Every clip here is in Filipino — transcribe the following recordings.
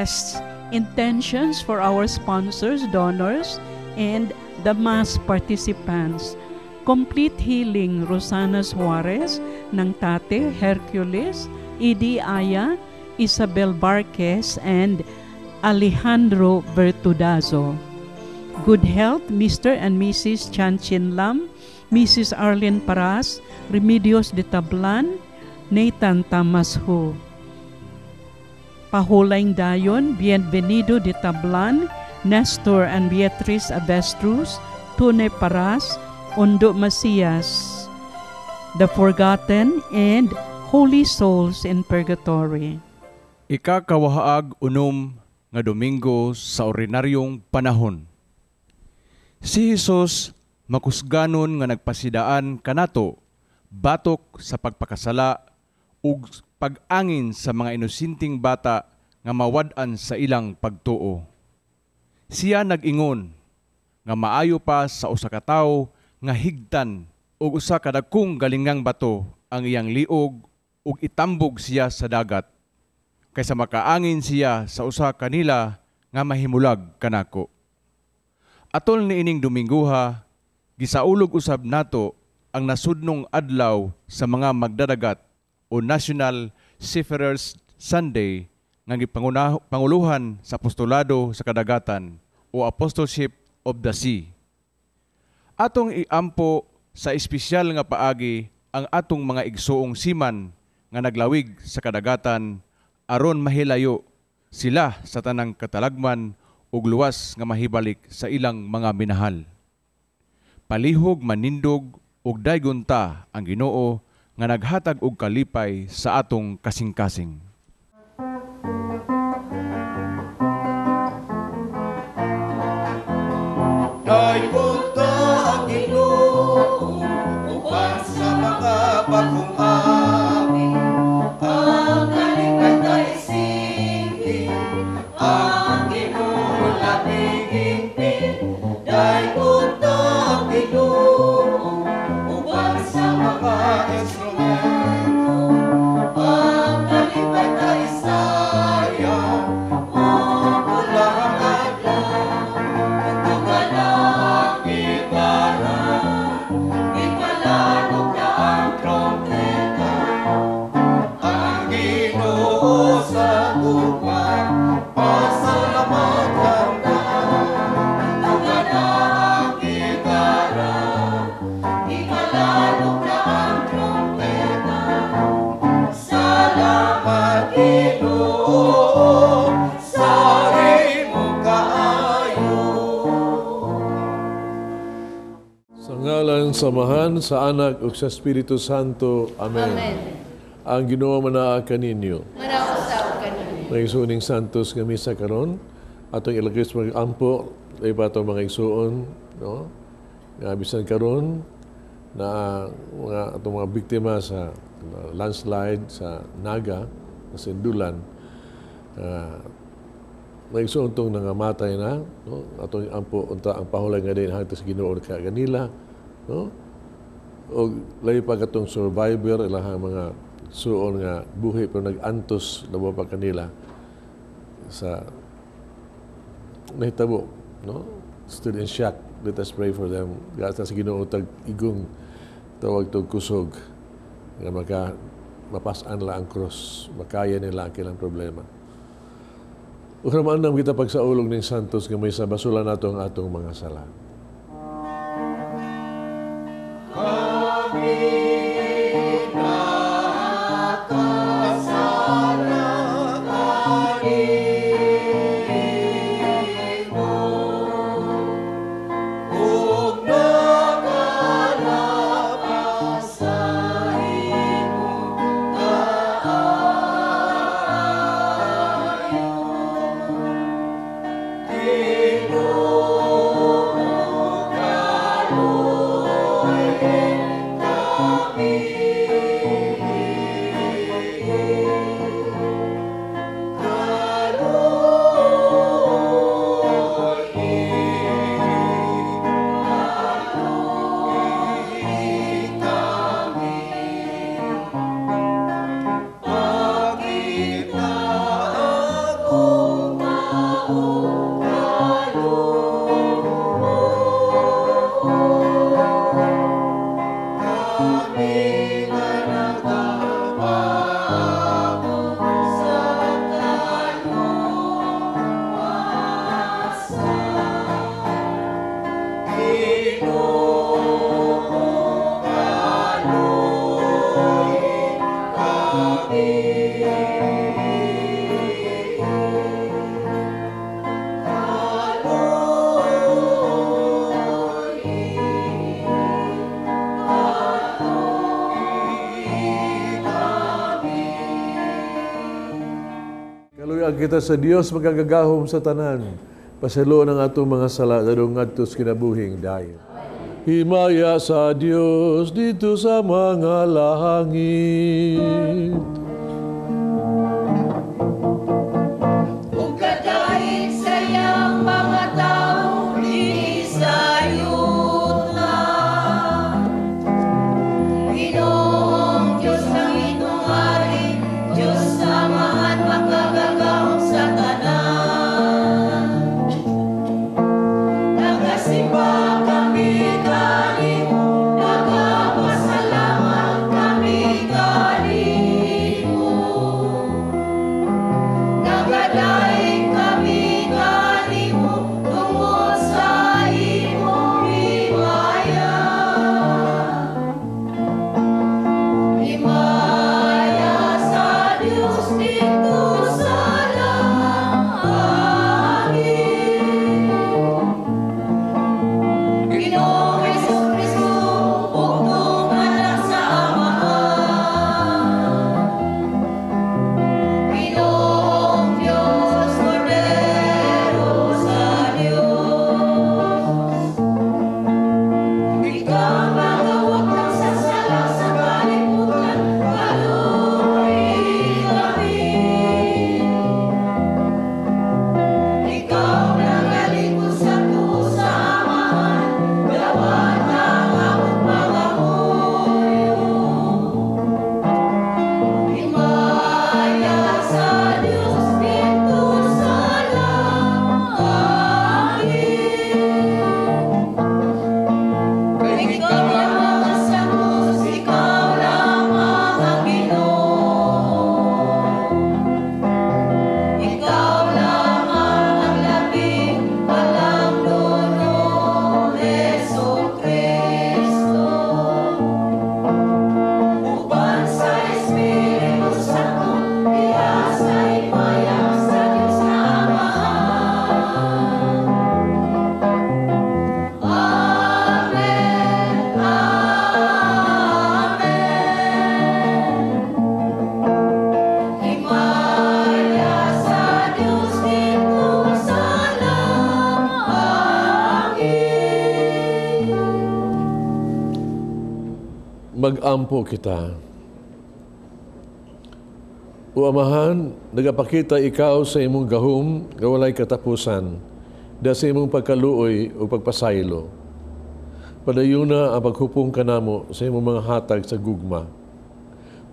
best intentions for our sponsors, donors, and the mass participants. Complete healing Rosana Suarez ng Tate Hercules, Edie Aya, Isabel Barquez, and Alejandro Bertudazo. Good health, Mr. and Mrs. Chanchin Lam, Mrs. Arlene Paras, Remedios de Tablan, Nathan Tamasho. Pahulayng dayon, Bienvenido de Tablan, Nestor and Beatriz Avestruz, Tune Paras, Ondo Macias, the Forgotten, and Holy Souls in Purgatory. Ikakawahaag unom nga Domingo sa ordinaryong panahon. Si Jesus makusganon nga nagpasidaan kanato batok sa pagpakasala ug pag-angin sa mga inusinting bata nga mawad-an sa ilang pagtuo. Siya nag-ingon nga maayo pa sa usa ka tawo nga higtan ug usa ka dagkong galingang bato ang iyang liog ug itambog siya sa dagat kaysa makaangin siya sa usa kanila nga mahimulag kanako. Atol niining Dominguha, gisaulog usab nato ang nasudnong adlaw sa mga magdadagat o National Seafarers Sunday nga gipanguluhan sa apostolado sa kadagatan o Apostleship of the Sea. Atong iampo sa espesyal nga paagi ang atong mga igsuong seaman nga naglawig sa kadagatan aron mahilayo sila sa tanang katalagman ug luwas nga mahibalik sa ilang mga minahal. Palihog manindog ug daygunta ang Ginoo nga naghatag og kalipay sa atong kasing-kasing. Daygunta ang Ginoo uban sa mga bagong ani, ang kalipay na isingin, ang Ginoo labing-ingpin. Daygunta ang Ginoo uban sa mga instrumento, ang kalipay na isaya, ulang adlaw, tugtugan ang gitara, ipalalog na ang trompeta, ang Ginoo sa tugman, pasalamatan na, tugtugan ang gitara, ipalalog na ang trompeta. Salamat Ginoo sa imong kaayo. Sa ngalan samahan sa Anak ug sa Espiritu Santo. Amen. Amen. Ang Ginoo manaa kaninyo. Manausaw ka ninyo. Mga igsuoning santos nga misa karon atong ilagay sa mga ampo ay pa itong mga igsuon, no? Nga bisan karon na mga atong mga biktima sa landslide sa Naga, sa Sindulan, mga igsuon tong nangamatay na, no? Atong ampo unta ang pahulay nga din hangtod sa Ginoo ka kanila, no? O lahi pa katong survivor ilahang mga suon nga buhi pero nag-antos labo pa kanila sa nahitabo, no? Still in shock. Let us pray for them. Gata sa Ginoo tag igong tawag tog kusog nga mapasan nila ang cross, makaya nila ang kilang problema. Ukramaan nam kita pagsaulog ng santos nga may sa basulan nato ang atong mga sala. Ginoo kita sa Dios magagagahom sa tanan. Paselo ng atong mga sala dadong ngadto sa kinabuhing dayon. Himaya sa Dios dito sa mga langit. Kung kadaig sayang mga tao di sayuta. Ginoong Diyos ng inyong hari, Diyos samahan makagagahong sa tanan. Nagasimba kami kanimo, nagpasalamat kami kanimo. Nagadaig kami kanimo tungod sa imong himaya. Himaya sa Dios dito sa langit. Ginoong Jesucristo, bugtong anak sa Amahan. Ginoong Diyos, Kordero sa Diyos. Ikaw magawag ng sasala sa kalibutan, kalooy kami. Ikaw nangalingkod sa tuo sa Amahan, gawad ang among mga muyo. Himaya sa Diyos dito sa langit. Ikaw lamang ang Santos, ikaw lamang ang Ginoo. Ikaw lamang ang labing palangnuno, Jesucristo. Uban sa Espiritu Santo, diha sa himaya sa Diyos na Amahan. Amen, amen. Himaya sa Diyos dito sa langit. Mag-ampo kita. O Amahan, nagapakita ikaw sa imong gahom nga walay katapusan, da sa imong pagkaluoy o pagpasaylo. Padayuna ang paghupong kanamo sa imong mga hatag sa gugma.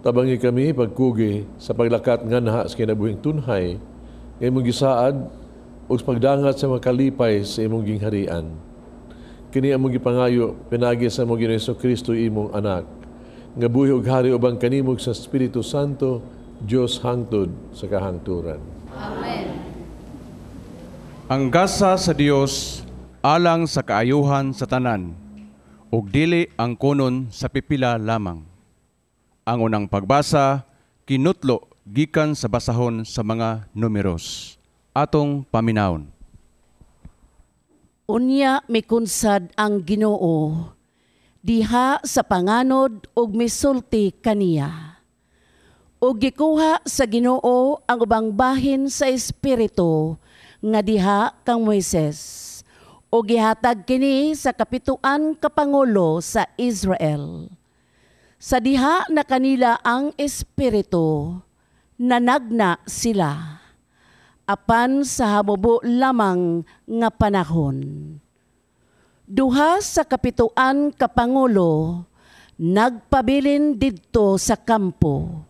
Tabangi kami pagkugi sa paglakat nga naha sa kinabuhing tunhay, nga imong gisaad o sa pagdangat sa mga kalipay sa imong gingharian. Kini among gipangayo pinagi sa among Ginoong Jesucristo imong anak, nga buhi ug hari ubang kanimog sa Espiritu Santo, Dios hangtod sa kahangturan. Ang gasa sa Dios alang sa kaayuhan sa tanan, ug dili ang kunon sa pipila lamang. Ang unang pagbasa kinutlo gikan sa basahon sa mga numeros. Atong paminawon. Unya mikunsad ang Ginoo diha sa panganod ug misulti kaniya. Ug gikuha sa Ginoo ang ubang bahin sa espiritu nga diha kang Moises. Ug gihatag kini sa kapituan ka pangulo sa Israel. Sa diha na kanila ang espiritu, nanagna sila. Apan sa hamubo lamang nga panahon. Duha sa kapituan ka pangulo, nagpabilin didto sa kampo.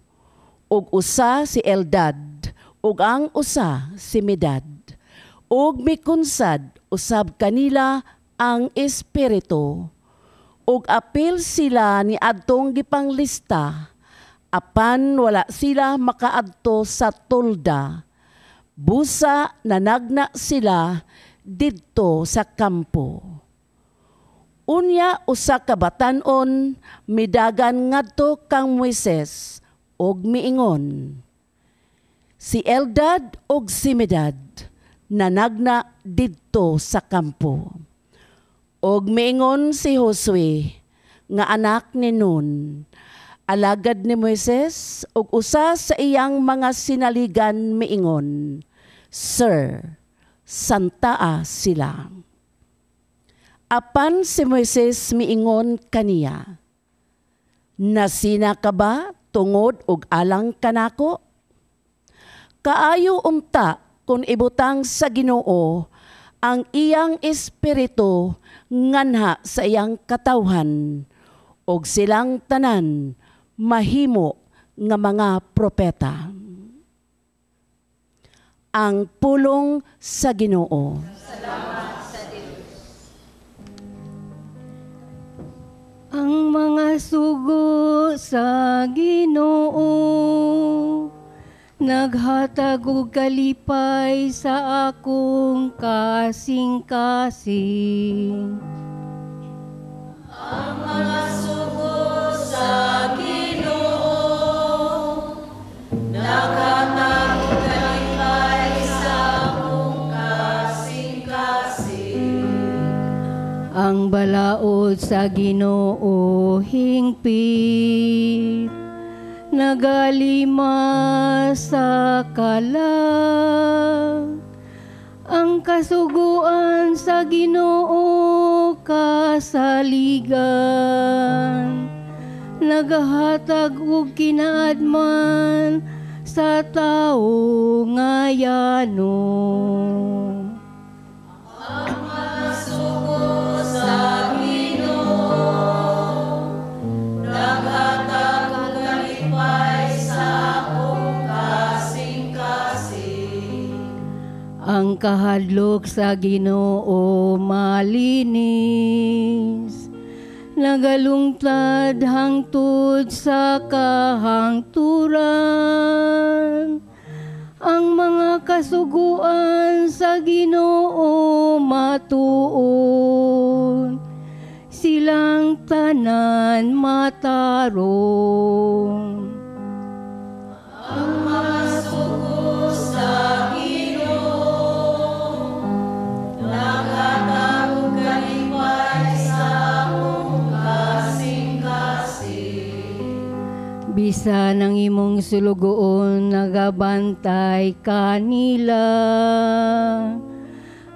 Ug usa si Eldad, ug ang usa si Medad. Ug mikunsad usab kanila ang espiritu. Ug apil sila ni adtong gipanglista, apan wala sila makaadto sa tolda. Busa nanagna sila didto sa kampo. Unya usa ka batan-on midagan ngadto kang Moises og miingon. Si Eldad og si Medad nanagna didto sa kampo. Og miingon si Josue nga anak ni Nun, alagad ni Moises ug usa sa iyang mga sinaligan miingon, Sir, santaa sila. Apan si Moises miingon kaniya, nasina ka ba tungod og alang kanako? Kaayo unta kung ibutang sa Ginoo ang iyang espiritu nganha sa iyang katawhan og silang tanan mahimo nga mga propeta. Ang pulong sa Ginoo. Ang mga sugo sa Ginoo naghatag og kalipay sa akong kasing-kasing. Ang mga sugo sa Ginoo naghatag og kalipay sa akong kasing-kasing. Ang balaod sa Ginoo hingpit, nagalima sa kalag. Ang kasuguan sa Ginoo kasaligan, nagahatag og kinaadman sa tawo ngayano. Ang mga sugo sa Ginoo naghatag og kalipay sa akong kasing-kasing. Ang kahadlok sa Ginoo malinis, nagalungtad hangtod sa kahangturan. Ang mga kasuguan sa Ginoo matuon, silang tanan matarong. Ang mga sugo sa Ginoo naghatag og kalipay sa akong kasing-kasing. Bisan ang imong sulugoon nagabantay kanila,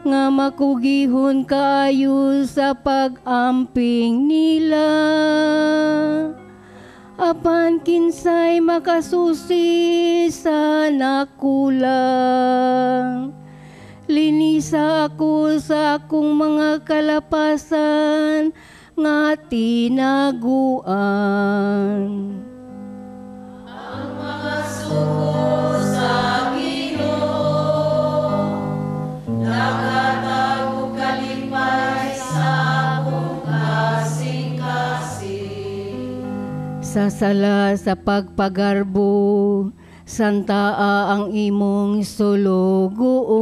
nga makugihon kayo sa pag-amping nila. Apan kinsay makasusi sa nakulang, linisa ako sa akong mga kalapasan nga tinaguan. Ang mga sugo sa Ginoo naghatag og kalipay sa akong kasing-kasing. Sa sala sa pagpagarbo, santaa ang imong sulugoon.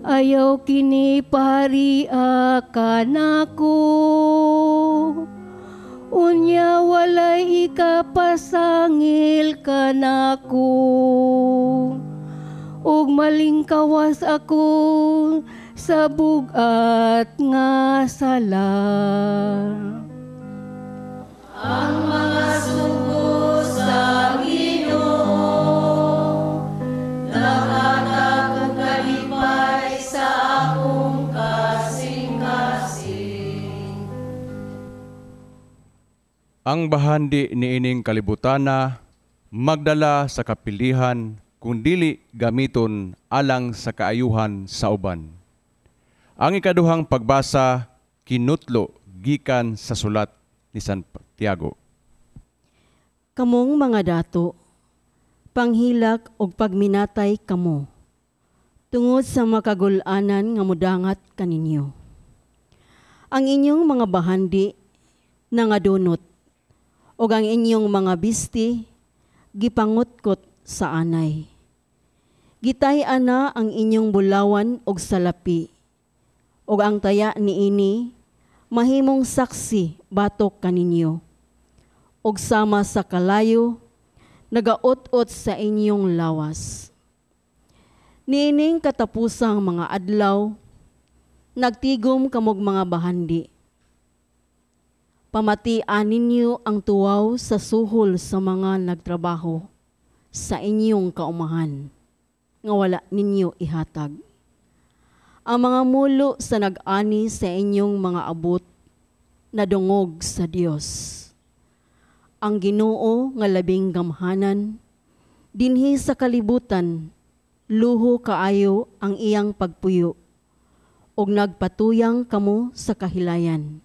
Ayaw kini paharia kanako, unya walay ikapasangil kanako. Ug malingkawas ako sa bugat nga sala. Ang mga sugo sa Ginoo naghatag og kalipay sa akong kasing-kasing. Ang bahandi niining kalibutana magdala sa kapilihan kung dili gamiton alang sa kaayuhan sa uban. Ang ikaduhang pagbasa kinutlo gikan sa sulat ni San Tiago. Kamong mga dato, panghilak og pagminatay kamo, tungod sa makagul-anan nga mudangat kaninyo. Ang inyong mga bahandi nangadunot, og ang inyong mga bisti gipangutkot sa anay. Gitay-ana ang inyong bulawan og salapi, og ang taya niini mahimong saksi batok kaninyo. Og sama sa kalayo, nagaot-ot sa inyong lawas. Niining katapusang mga adlaw, nagtigom kamog mga bahandi. Pamatian ninyo ang tuwaw sa suhol sa mga nagtrabaho sa inyong kaumahan, nga wala ninyo ihatag. Ang mga mulo sa nag-ani sa inyong mga abot, nadungog sa Dios. Ang Ginoo nga labing gamhanan, dinhi sa kalibutan, luho kaayo ang iyang pagpuyo, ug nagpatuyang kamo sa kahilayan.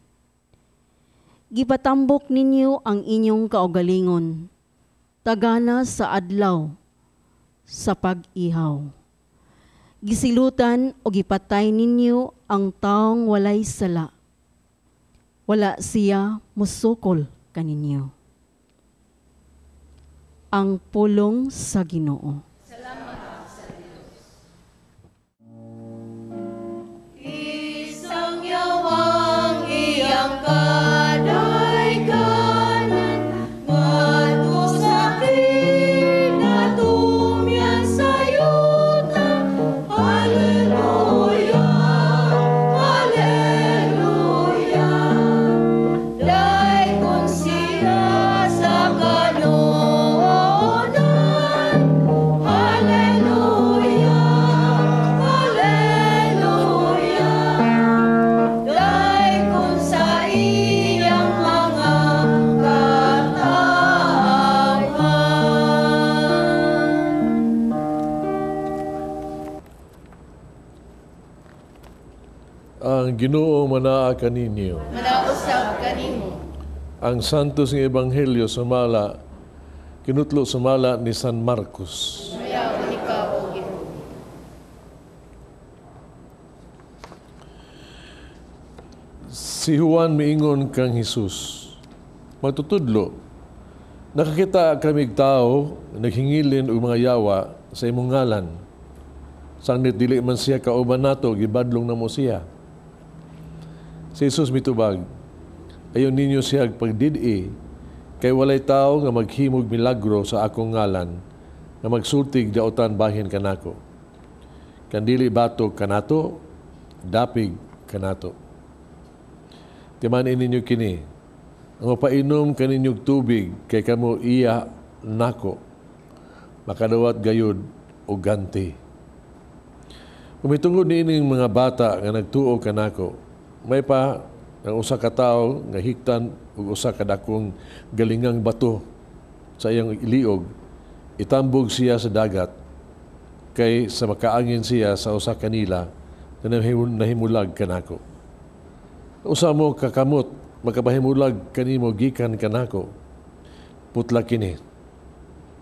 Gipatambok ninyo ang inyong kaugalingon, tagana sa adlaw, sa pag-ihaw. Gisilutan o gipatay ninyo ang taong walay sala. Wala siya musukol kaninyo. Ang pulong sa Ginoo. Isang yawang iyang kadaykanan, ngadto sa kinatumyan sa yuta. Hallelujah, hallelujah. Daykon siya sa kanoonan. Hallelujah, hallelujah. Daykon sa iyang mga kataawan. Ang Ginoo manaa kaninyo. Manausap kanimo. Ang Santos nga Ebanghelyo sumala, kinutlo sumala ni San Marcos. Mayaon ikaw, O Ginoo. Si Juan miingon kang Jesus, matutudlo, nakakita kamig tao, naghingilin og mga yawa sa imong ngalan. Sanglit dili man siya kauban nato, gibadlong na mo siya. Si Jesus mitubag, ayon ninyo siya pagdidi, kay walay tao nga maghimog milagro sa akong ngalan, nga magsultig daotan bahin kanako. Kandili batok kanato, dapig kanato. Timanin ninyo kini, ang mapainom kaninyong tubig kay kamo iya nako, makadawat gayud o ganti. Kumitungod niining mga bata nga nagtuo kanako, may pa ang usa ka tawo nga hiktan ug usa ka dakong galingang bato sa iyang iliog, itambog siya sa dagat, kay sa makaangin siya sa usa kanila na nahimulag kanako. Usa mo kakamot, makapahimulag kanimo gikan kanako, putla kini.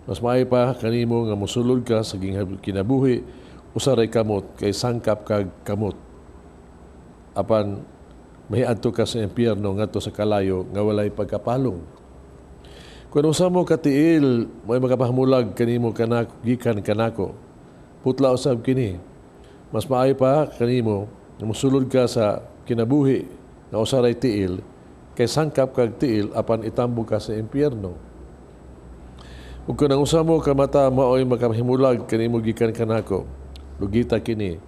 Mas maayo pa kanimo nga mosulod ka sa kinabuhi, usaray kamot kay sangkap kag kamot. Apan mahiadto ka sa impyerno ngadto sa kalayo nga walay pagkapalong. Kung usa mo katiil, may makapahimulag kanimo kanako gikan kanako, putla usab kini. Mas maayo pa kanimo nga mosulod ka sa kinabuhi nga usaray tiil, kay sangkap kag tiil apan itambo ka sa impyerno. Ug kung ang usa mo ka mata mao'y makahimulag kanimo gikan kanako, lugita kini.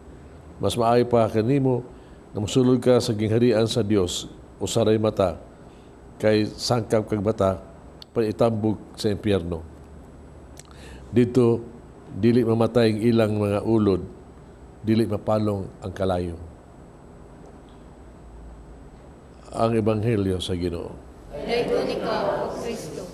Mas maayo pa kanimo nga mosulod ka sa gingharian sa Dios, usaray mata, kay sangkap kag mata pan itambog sa impyerno. Dito dili mamatay ang ilang mga ulod, dili mapalong ang kalayo. Ang Ebanghelyo sa Ginoo. Daykon ikaw, O Kristo.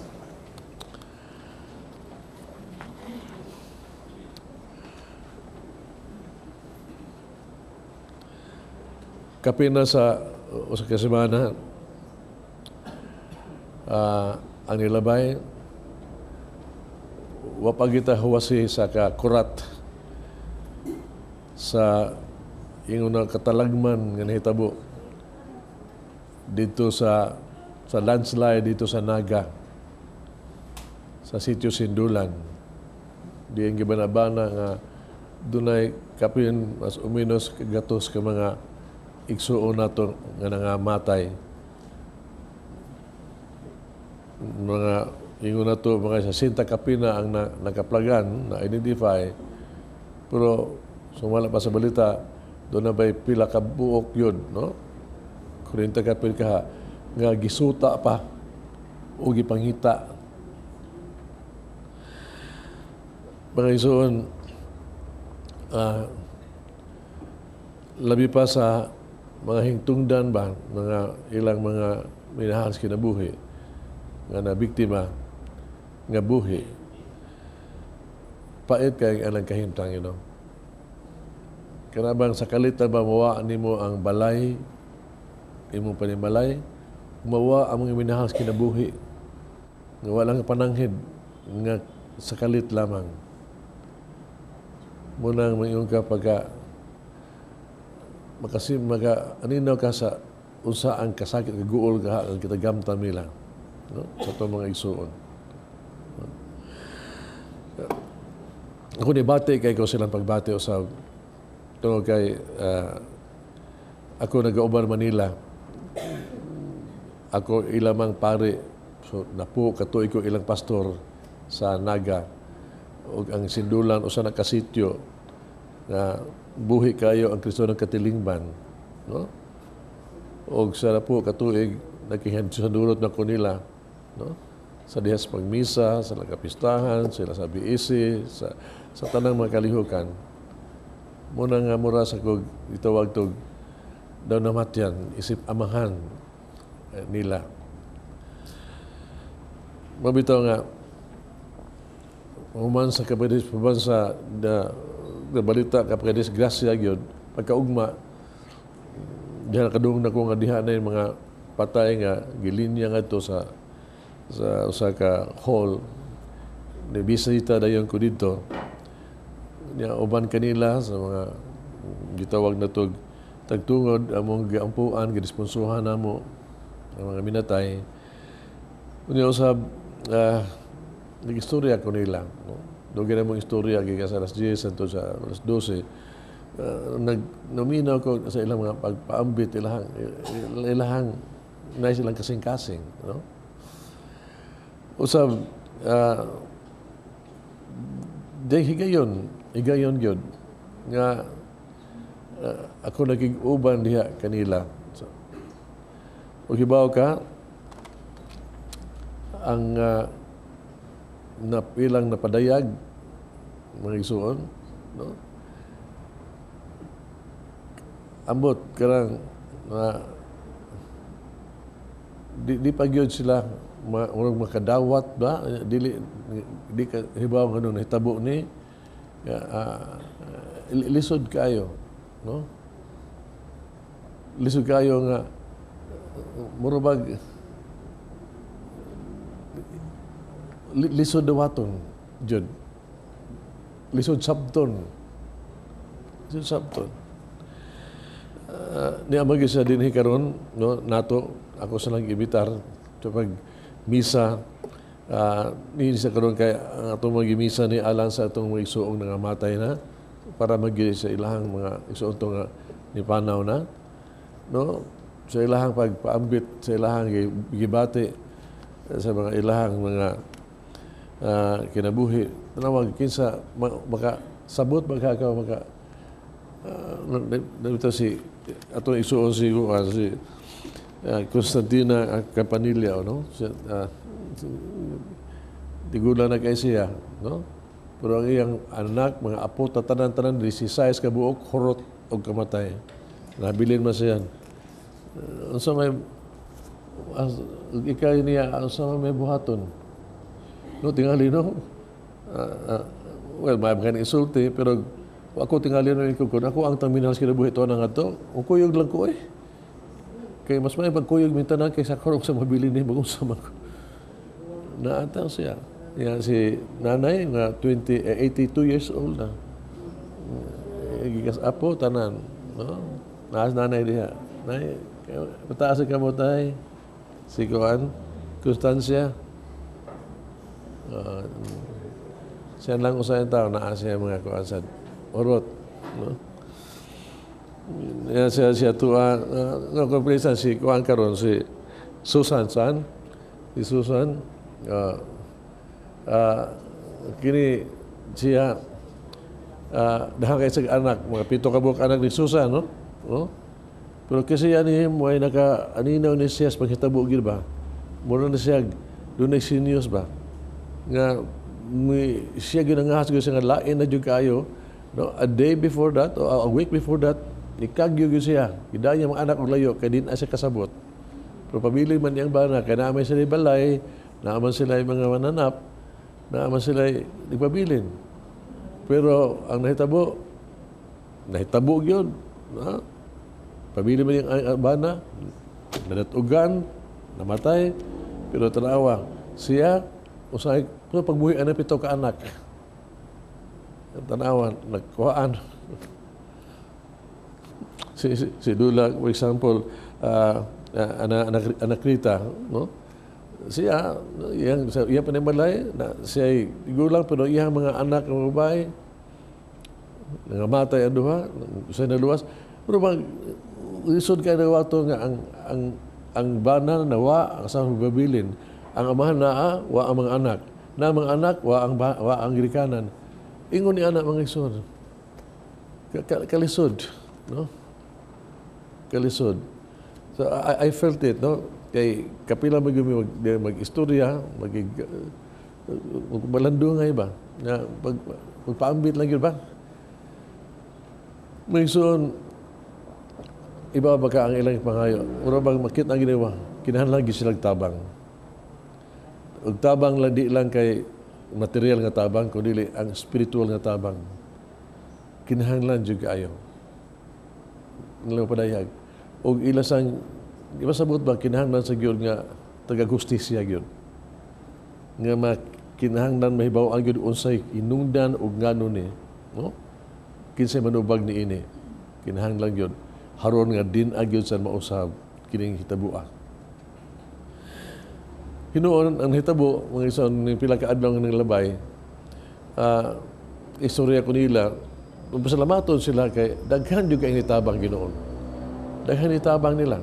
Kapina sa usa ka semana, ang nilabay, wapagita huwasi sa kakurat sa ingon katalagman nga nahitabo dito sa landslide dito sa Naga, sa sitio Sindulan. Di ang gibanabana nga dunay kapin mas uminos gatos ka mga igsuon nato nga nangamatay. Mga ingon nato mga 60 kapina ang nakaplagan na identify, pero sumala pa sa balita doon na ba'y pila ka buok yun, no? 40 kapil ka. nga gisuta pa o gipangita. Mga isuon, labi pa sa mga hingtungdan ba, mga ilang mga minahal sa kinabuhi, nga na biktima, nga buhi, pait kay alang kahimtang, you know. Kanabang sa kalit na ba mawa nimo ang balay, imong panimalay, mawa ang mga minahal sa kinabuhi, nga walang pananghid, nga sa kalit lamang. Munang mayroon ka pagka aninaw ka sa unsa ang kasakit kaguol ka ang kitagamtan nila, no? Sa itong mga igsuon. Ako ni bati kay ko silang pagbati usab tungod kay ako nag-auban Manila. Ako ilamang pare, so napo katuig ko ilang pastor sa Naga. O ang sindulan o sa nakasityo na buhi kayo ang Kristo ng katilingban, no? O sa napo katuig nakihan sa dulot na kunila, no? Sa dihas pagmisa, sa nakapistahan, sila sa biisi, sa tanang mga kalihukan. Muna nga mura sa kog itawag tog daw namatyan, isip amahan nila. Mabitaw nga, human sa kapadis pabansa na balita kapag disgrasya gyud pagkaugma diha kadung na ko nga diha na yung mga patay nga gilinya nga to sa usa ka hall ni bisita dayon ko dito niya uban kanila sa mga gitawag na tog tagtungod among giampuan gidisponsohan namo ang mga minatay unya usab nag-istorya ko nila. No? Doon mong istorya, kaya sa alas 10, santo sa alas 12. Nagnominaw ko sa ilang mga pagpaambit, ilahang na silang kasing-kasing. No? Usab, higayon yun, nga ako naging uban diha kanila. So, o hibaw ka, ang na ilang napadayag mga igsuon, no? Ambot karang di pagyod sila makadawat ba di ka hibaw nga nung nahitabo ni lisod kayo, no? Lisod kayo nga murabag lisod dawaton jud lisod sabton niya magi sa dinhi karon, no, nato ako sa lang ibitar sa pag misa ni sa karon kay atong magi-misa ni alang sa atong mga igsuong nangamatay na para magi sa ilahang mga igsuong to nga ni panaw na, no, sa ilahang pagpaambit sa ilahang gibati sa mga ilahang mga kinabuhi. Tanawag kinsa maka sabot maka dito si ato igsuon si Constantina Campanilla, no? Tigulan na kay siya, no? Pero ang iyang anak, mga apo, tatanan-tanan, 16 ka buok, horot o kamatay. Nabilin man siya. Unsa may ikay niya, unsa may buhaton? No, tingali, no? Well, may mga insulti, pero ako tingali no ikukun. Ako ang terminal sa kinabuhi ito na nga ito. O kuyog lang ko eh. Kaya mas may pagkuyog mintanan kaysa karong sa mabili ni bagong sama ko. Naataw siya. Yan si nanay, nga 82 years old na. Gikas apo, tanan. No? Naas nanay diha. Nay, mataas ka mo tay. Si Kuan, Constancia. Siya lang usahin tao, naas siya mga Kuan sa Orot. No? Yan siya tuwa. Nakumpresa si Kuan karon si Susan San. Si Susan, kini siya dahang kay sa anak, mga 7 ka buok anak ni Susan, no? No? Pero kasi yan mo ay naka-aninaw ni siya sa paghitabo gid ba? Mura na siya, doon ay seniors ba? Nga, siya ginangahas ko siya nga lain na dyan kayo. No? A day before that, o a week before that, ikagyo yun siya. Gidaya mga anak o layo, kaya din siya kasabot. Pero pabili man niyang bana, kaya naman sila balay, naaman sila yung mga mananap, naaman sila nagpabilin. Pero ang nahitabo yun. No? Pabili man yung bana, nadatugan, namatay, pero tanawa, siya, usay, pagbuhi na pito ka anak. Tanawa, nagkuhaan. Si Dula, for example, anak Rita, no? Siya, iyang panimalay, siya igulang, pero iyang mga anak ng babae, nangamatay ang duha, siya naluwas. Pero isod kayo na wato nga ang bana na wa ang asang babilin, ang amahan na wa ang mga anak, na mga anak wa ang girikanan. Ingon ni anak mga isod. Kalisod, no? Kalisod. So I felt it, no? Kay kapila mag-istorya, magbalandungay ba? Na magpaambit lang yun ba? May ison, iba ba ka ang ilang pangayo? Mura bang makita ang ginawa? Kinahanglan lagi silang tabang. Ug tabang lang di lang kay material nga tabang, kundi ang spiritual nga tabang. Kinahanglan jud kaayo. Nilang padayag. Ug ilasang iba sabot ba kinahanglan sa gyud nga taga-justisya gyud. Nga kinahanglan mahibaw ang gyud unsay inungdan ug ngano ni, no? Kinsay manubag ni ini. Kinahanglan gyud haron nga din agyod sa mausab kining hitabua. Hinuon ang hitabo mga ison ni pila ka adlaw nga labay. Istorya ko nila, pasalamaton sila kay daghan jud kay nitabang Ginoon. Daghan nitabang nila.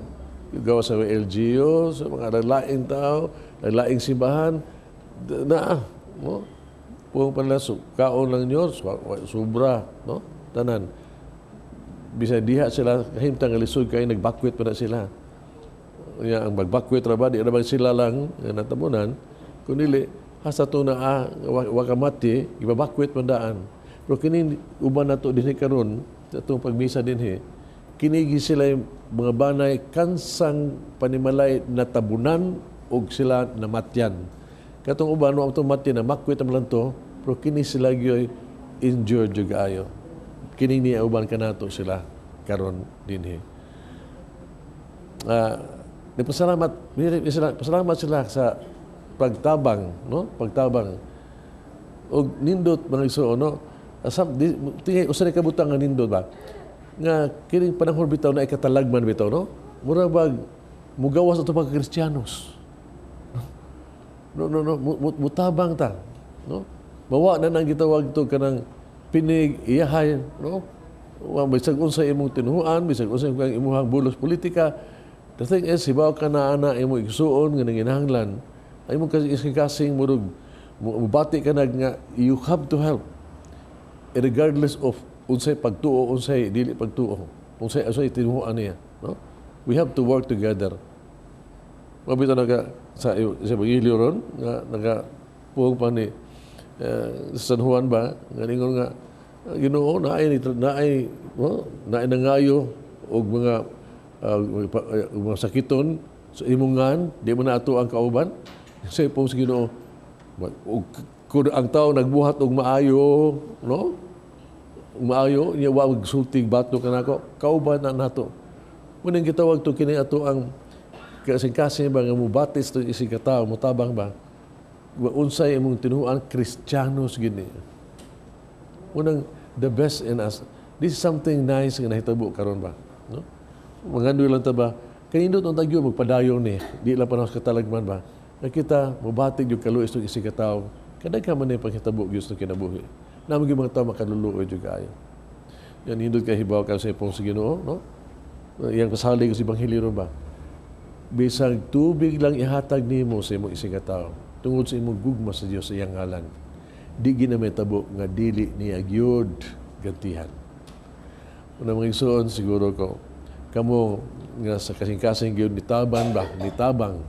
Gawa sa LGU, sa mga laing tao, laing simbahan na no? Puong pala kaon lang nyo, sobra, no? Tanan. Bisa diha sila kahimtang alisod kay nagbakwit pa na sila. Ya ang magbakwit ra ba di ra ba sila lang natabunan kundi hasta to na wakamati ibabakwit mandaan. Pero kini uban nato dinhi karon atong pagmisa dinhi kinigi sila mga banay kansang panimalay natabunan og sila namatyan. Katong uban wa atong mati na makwit man lang to pero kini sila gyoy injured jud kaayo. Kini ni uban kanato sila karon dinhi. Pasalamat sila sa pagtabang, no? Pagtabang. Og nindot mga igsoon, no? Tingay usa ka butang nga nindot ba? Nga kining panahon bitaw na ikatalagman bitaw, no? Mura bag mugawas ato pagka Kristiyanos. No, mutabang ta, no? Bawa na nang gitawag to kanang pinig iyahay, no? Bisag unsay imong tinuhuan, bisag unsay imong bulos politika. The thing is, hibaw ka na ana imong igsuon nga nanginahanglan, ay mo kasing murug mubati ka na nga you have to help regardless of unsay pagtuo, unsay dili pagtuo, unsay tinuhuan niya, no? We have to work together. Mabito naga sa Evangelyo ron nga naga puong pa ni San Juan ba nga ningon nga Ginoo naay nangayo og mga sakiton sa imungan, di mo na ato ang kauban. Sa ipong sa Ginoo, kung ang tao nagbuhat og maayo, no? Maayo, niya wag sultig bato kanako, kauban na nato. Munang gitawag to kini ato ang kasing-kasing ba nga mubatis to isig ka tao, mutabang ba? Unsay imong tinuan Kristiyanos gini. Munang the best in us. This is something nice nga nahitabo karon ba, no? Mangando lang ta ba kanindot ang tagyo magpadayon ni di lang panahon sa katalagman ba na kita mobatig yung kaluoy itong isig katao kada ka man paghitabo gyud sa kinabuhi namo gyud mga tawo makaluluoy jud kaayo yan hindot kay hibaw ka sa ipong sa Ginoo, no? Yang pasalig sa Ebanghelyo ba bisag tubig lang ihatag nimo sa imong isig katao tungod sa imong gugma sa Dios sa iyang ngalan di ginametabo nga dili niya gyud gantihan. Una mga igsoon siguro ko kamo nga sa kasing-kasing gyud nitabang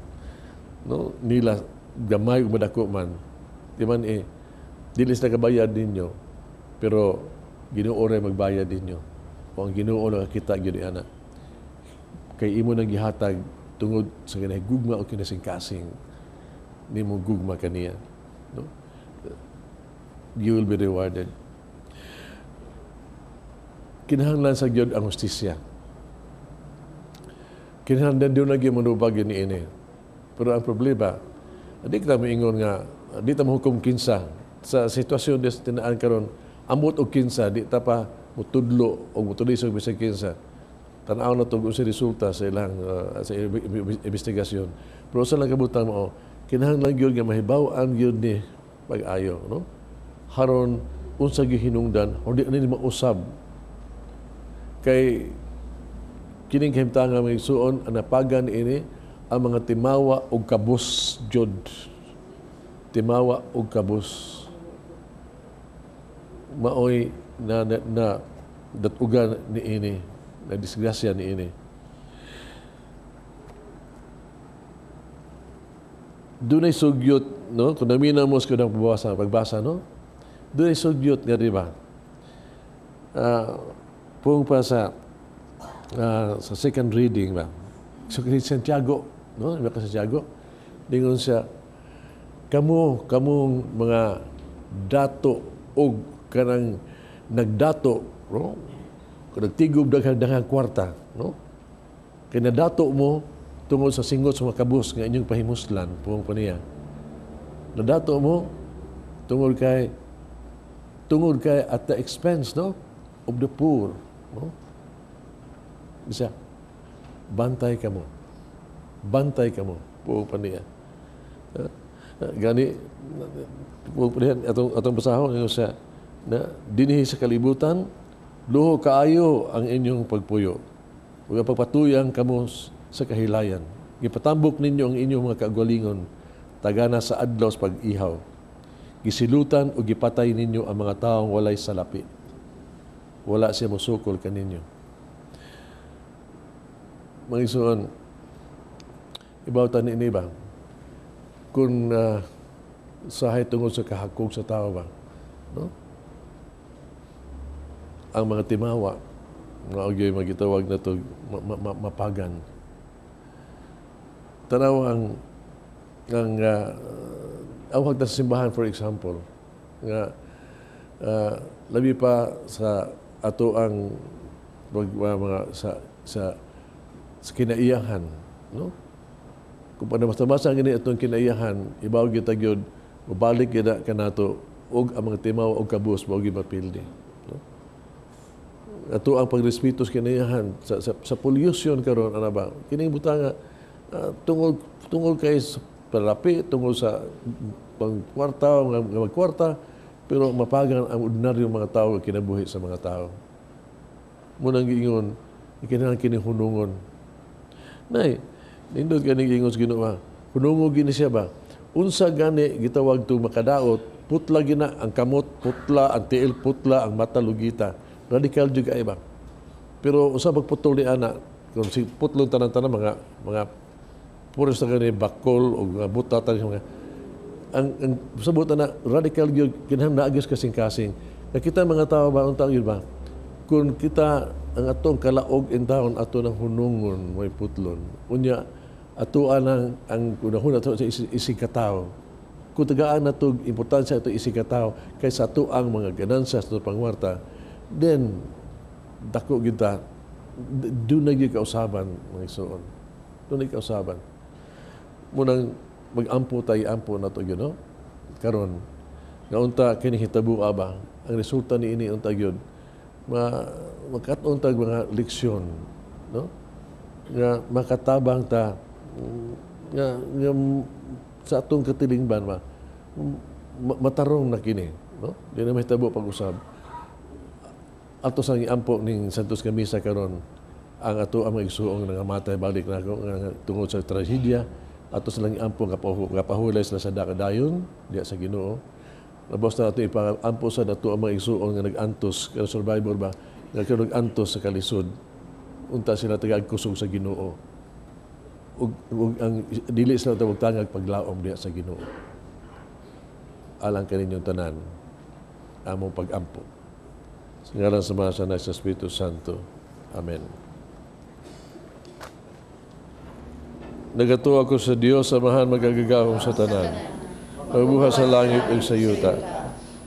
no nila gamay ug madako man di man dili sila kabayad ninyo pero Ginoo ray magbayad ninyo o ang Ginoo lang kita gyud ana kay imo nang gihatag tungod sa kinahigugma o kinasing-kasing nimo gugma kaniya no you will be rewarded. Kinahanglan sa gyud ang hustisya. Kinahanglan doon lagi manubag yun ini. Pero ang problema, di kita maingon nga, di ta mahukom kinsa. Sa sitwasyon des tinaan karon, amot og kinsa, di ta pa mutudlo o mutulisog bisag kinsa. Tanaw na to sa resulta sa ilang sa investigasyon. Pero sa lang kabutang mo, kinahanglan gyud nga mahibaw-an gyud ni pag-ayo, no? Haron unsa gyud hinungdan, o di ani mausab. Kay kining kahimtang nga mga igsuon, ang napagan ini ang mga timawa o kabus jud. Timawa o kabus. Maoy na datugan ni ini, na disgrasya ni ini. Dunay sugyot, no? Kung namina mo sa kudang pagbasa, no? Dunay sugyot nga diba? Pung pa sa second reading ba. So kini Santiago, no? Iba ka Santiago. Dingon siya kamong mga dato og kanang nagdato, no? Kung nagtigob daghang kwarta, no? Kay nadato mo tungod sa singot sa mga kabus nga inyong pahimuslan, pung paniya. Nadato mo tungod kay at the expense, no? Of the poor, no? Bisa bantay ka mo, pung paniya. Gani pung paniya atong basahon niyo siya na dinhi sa kalibutan luho kaayo ang inyong pagpuyo. Ug pagpatuyang kamo sa kahilayan. Gipatambok ninyo ang inyong mga kagalingon tagana sa adlaw sa pag-ihaw. Gisilutan o gipatay ninyo ang mga taong walay salapi. Wala siya musukol kaninyo. Mga isuon, ibawtan ni ba? Kung sahay tungod sa kahakog sa tao ba? No? Ang mga timawa, mga magitawag na ito, mapagan. Tanaw ang awag na simbahan, for example, nga labi pa sa ato ang mga sa kinaiyahan, no? Kung panamasa gini atong kinaiyahan, ibaw kita gyud mabalik kita kanato og ang mga timaw og kabus mao gyud mapildi, no? Ato ang pagrespeto sa kinaiyahan sa pollution karon ana ba kining butanga tungod kay palapi tungod sa pangkwarta nga magkwarta pero mapagan ang ordinaryong mga tao kinabuhi sa mga tao. Munang giingon ikinahanglan kini hunungon. Nay, nindot kani giingon sa Ginoo ba? Hunungo gini siya ba? Unsa gani gitawag to makadaot, putla gina ang kamot, putla ang tiil, putla ang mata lugita. Radikal juga ay ba? Pero usa pagputol ni ana kung si putlong tanan-tanan mga puros na gani bakol o buta tanan mga ang sabot na radical gyud kinahanglan naagis kasing-kasing. Kita mga tao ba unta gyud ba? Kung kita ang atong kalaog in taon ato ng hunungon may putlon. Unya ato ang kunahon ato sa isig katao. Kung tagaan nato importansya ato isig katao kaysa ato ang mga ganansya sa pangwarta, then dako gyud ta doon na gyud kausaban mga isuon. Doon na kausaban. Munang mag-ampo na to gyud, no? Karon nga unta kini hitabo ba ang resulta ni ini unta gyud makaton tag mga leksyon, no? Nga makatabang ta nga sa atong katilingban ba matarong na kini, no? Di na mahitabo pag-usab. Ato sang iampo ning Santos Kamisa karon ang ato ang igsuong nangamatay balik na tungod sa trahedya ato silang ampo kapahulay sila sa dakadayon diya sa Ginoo. Labos na ato ipaampo sa dato ang mga igsuon nga nag-antos kay survivor ba nga nag-antos sa kalisod unta sila tagagkusog sa Ginoo. Ug ang dili sila tawag tangag paglaom diha sa Ginoo. Alang kaninyong tanan, among pag-ampo. Sa ngalan sa Ama, sa Anak, sa Espiritu Santo. Amen. Nagatuo ako sa Dios, Amahan magagagahom sa tanan. Magbuha sa langit ug sa yuta.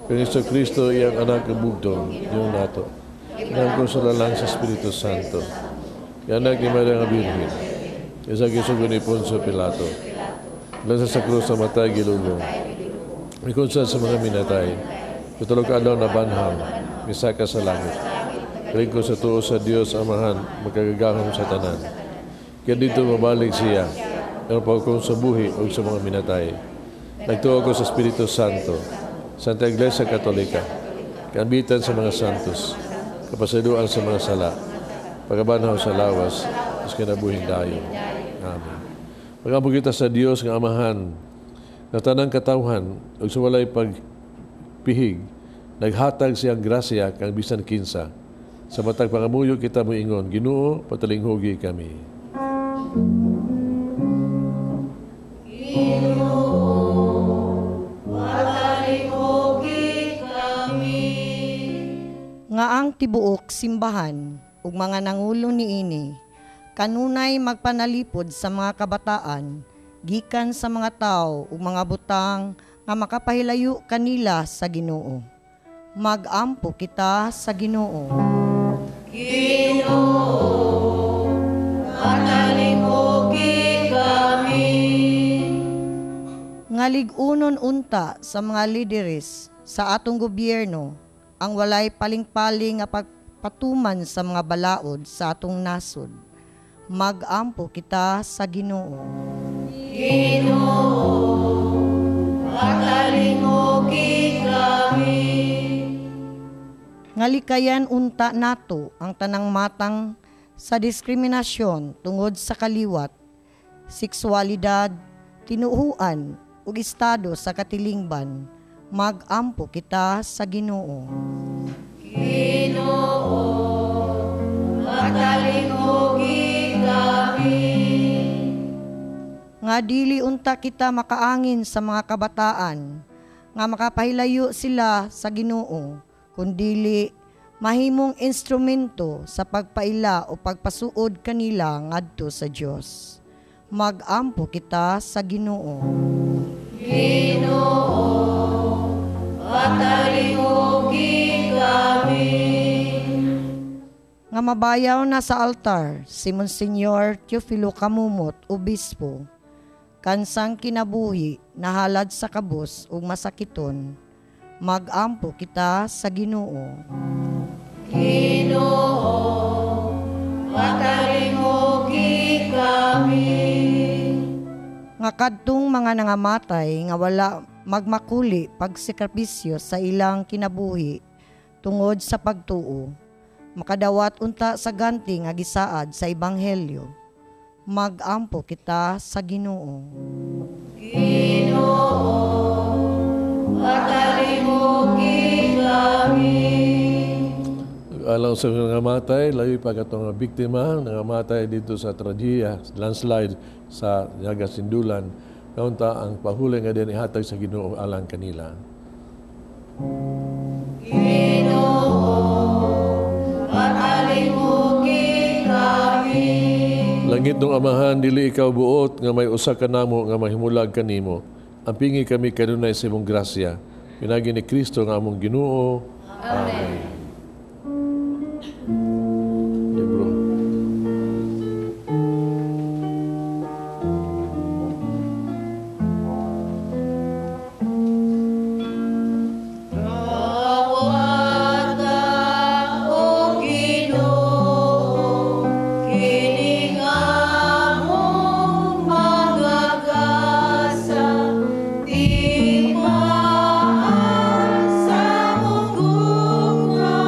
Kang Iso Kristo, iyang anak ng bugtong, yung nato. Inang ko sa lalang sa Espiritu Santo. Yanak ni Maria nga Birhen. Isa kisugo ni Poncio Pilato. Lansa sa krus sa matay gilulong. Mikunsan sa mga minatay. Tutulog ka daw na banham. Misaka sa langit. Kaling ko sa tuo sa Dios, Amahan, magkagagahom sa tanan. Kaya dito mabalik siya. Ang pagkong sa buhi o sa mga minatay. Nagtuo ko sa Espiritu Santo. Santa Iglesia Katolika. Kaambitan sa mga santos. Kapasaduan sa mga sala. Pagkabanhaw sa lawas. At kinabuhing dayo. Amen. Pag-ampo kita sa Dios nga Amahan, na tanang katawhan ug sa walay pagpihig, naghatag siyang grasya kang bisan kinsa. Sa matag pangamuyo kita moingon, Ginoo, patalinghugi kami. Nga ang tibuok simbahan ug mga nangulo niini kanunay magpanalipod sa mga kabataan gikan sa mga tao ug mga butang nga makapahilayo kanila sa Ginoo. Mag-ampo kita sa Ginoo. Ginoo, patalinghugi kami. Ngalig-unon unta sa mga lideres sa atong gobyerno ang walay paling-paling nga pagpatuman sa mga balaod sa atong nasod. Mag-ampo kita sa Ginoo. Ginoo, patalinghugi kami. Ngalikayan unta nato ang tanang matang sa diskriminasyon tungod sa kaliwat, seksualidad, tinuuan ug estado sa katilingban. Mag-ampo kita sa Ginoo. Ginoo, patalinghugi kami. Nga dili unta kita makaangin sa mga kabataan, nga makapahilayo sila sa Ginoo, kundili mahimong instrumento sa pagpaila o pagpasuod kanila ngadto sa Dios. Mag-ampo kita sa Ginoo. Ginoo, patalinghugi kami. Nga mabayaw na sa altar si Monsignor Teofilo Camumot, Obispo, kansang kinabuhi nahalad sa kabus ug masakiton. Mag-ampo kita sa Ginoo. Ginoo, patalinghugi kami. Nga kadtong mga nangamatay nga wala magmakuli pagsekripisyo sa ilang kinabuhi tungod sa pagtuo, makadawat unta sa ganti nga gisaad sa ebanghelyo. Mag-ampo kita sa Ginoo. Ginoo, patalinghugi kami. Alang sa mga matay, layo pa katong biktima nga matay dito sa tragedya, landslide sa Yaga Sindulan. Kaunta ang pahuli nga din ihatag sa Ginoo alang kanila. Ginoo, patalinghugi kami. Langit ng Amahan, dili ikaw buot nga may usa ka namo nga mahimulag kanimo. Ampingi kami kanunay sa imong grasya. Pinagi ni Kristo nga among Ginoo. Amen. Libro. Kawata o Ginoo, kining among magagasa, tingmaan sa mong gugma.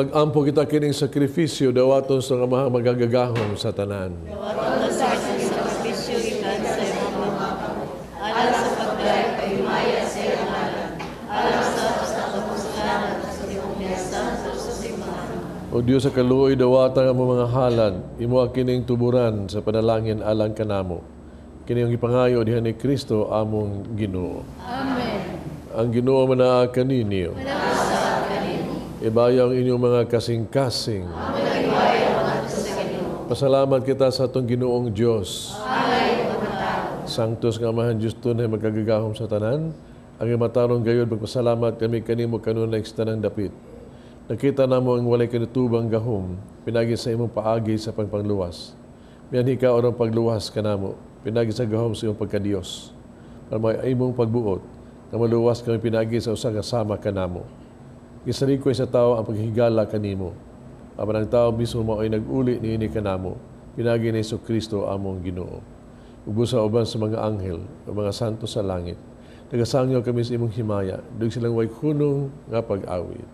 mag-ampo kita kining sakripisyo dawaton sa mga magagagahom sa tanan. O Diyos sa kaluoy dawatan ang mga halad, imo kining tuburan sa panalangin alang kanamo. Kini ang ipangayo diha ni Kristo among Ginoo. Amen. Ang Ginoo manaa kaninyo. Ibayaw ang inyong mga kasing-kasing. Pasalamat kita sa atong Ginoong Diyos. Sanctus nga Amahan Diyos tunay magkagagahom sa tanan. Ang imatarong gayod magpasalamat kami kanimo kanunay sa tanang dapit. Nakita namo ang walay kanitubang gahom, pinagi sa imong paagi sa pagpangluwas. Miyan ka orang pagluwas kanamo, pinagi sa gahom sa imong pagkadiyos. Para may imong pagbuot, na maluwas kami pinagi sa usa ka sama kanamo. Gisarikoy sa tao ang paghigala kanimo. Apan ang tao mismo mao ay nag-uli niini kanamo, pinagi ni Kristo among Ginoo. Ubusa uban sa mga anghel, o mga santo sa langit. Nagasangyo kami sa imong himaya, dug silang way kunong nga pag-awit.